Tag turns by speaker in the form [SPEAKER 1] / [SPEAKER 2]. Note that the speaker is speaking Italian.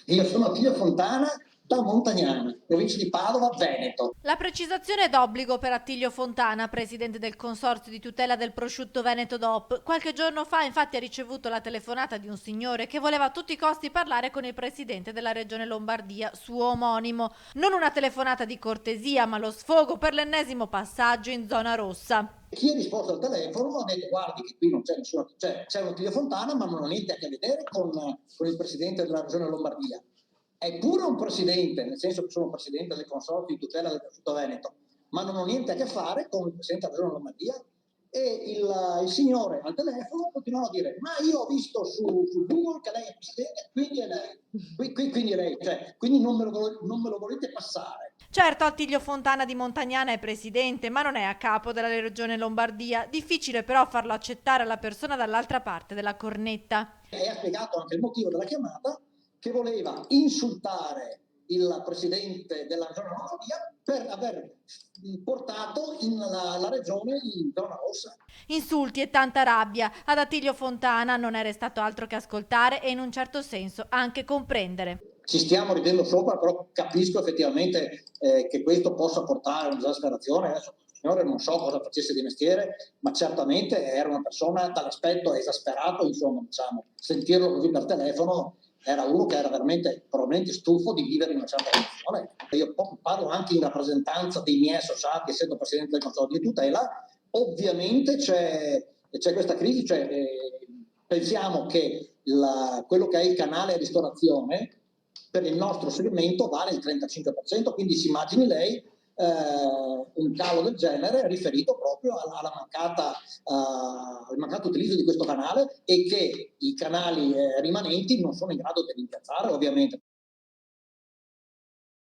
[SPEAKER 1] Io sono Attilio Fontana da Montagnana, provincia di Padova, Veneto.
[SPEAKER 2] La precisazione è d'obbligo per Attilio Fontana, presidente del Consorzio di tutela del prosciutto Veneto DOP. Qualche giorno fa infatti ha ricevuto la telefonata di un signore che voleva a tutti i costi parlare con il presidente della regione Lombardia, suo omonimo. Non una telefonata di cortesia, ma lo sfogo per l'ennesimo passaggio in zona rossa.
[SPEAKER 1] Chi ha risposto al telefono ha detto guardi che qui non c'è nessuno, c'è un Attilio Fontana ma non ha niente a che vedere con il presidente della regione Lombardia. È pure un presidente, nel senso che sono presidente del consorzio di tutela del prosciutto Veneto, ma non ho niente a che fare con il presidente della regione Lombardia. E il signore al telefono continuava a dire ma io ho visto su Google che lei è presidente, quindi è lei, quindi è lei, cioè, quindi non me lo volete passare.
[SPEAKER 2] Certo, Attilio Fontana di Montagnana è presidente, ma non è a capo della regione Lombardia. Difficile però farlo accettare alla persona dall'altra parte della cornetta.
[SPEAKER 1] E ha spiegato anche il motivo della chiamata, che voleva insultare il presidente della regione Lombardia per aver portato la regione in zona rossa.
[SPEAKER 2] Insulti e tanta rabbia. Ad Attilio Fontana non è restato altro che ascoltare e in un certo senso anche comprendere.
[SPEAKER 1] Ci stiamo ridendo sopra, però capisco effettivamente che questo possa portare a un'esasperazione. Adesso il signore non so cosa facesse di mestiere, ma certamente era una persona dall'aspetto esasperato, insomma, diciamo, sentirlo così per telefono era uno che era veramente probabilmente stufo di vivere in una certa condizione. Io parlo anche in rappresentanza dei miei associati, essendo presidente del Consiglio di tutela, ovviamente c'è questa crisi, cioè, pensiamo che quello che è il canale ristorazione per il nostro segmento vale il 35%, quindi si immagini lei un calo del genere riferito proprio al mancato utilizzo di questo canale e che i canali rimanenti non sono in grado di rimpiazzare ovviamente.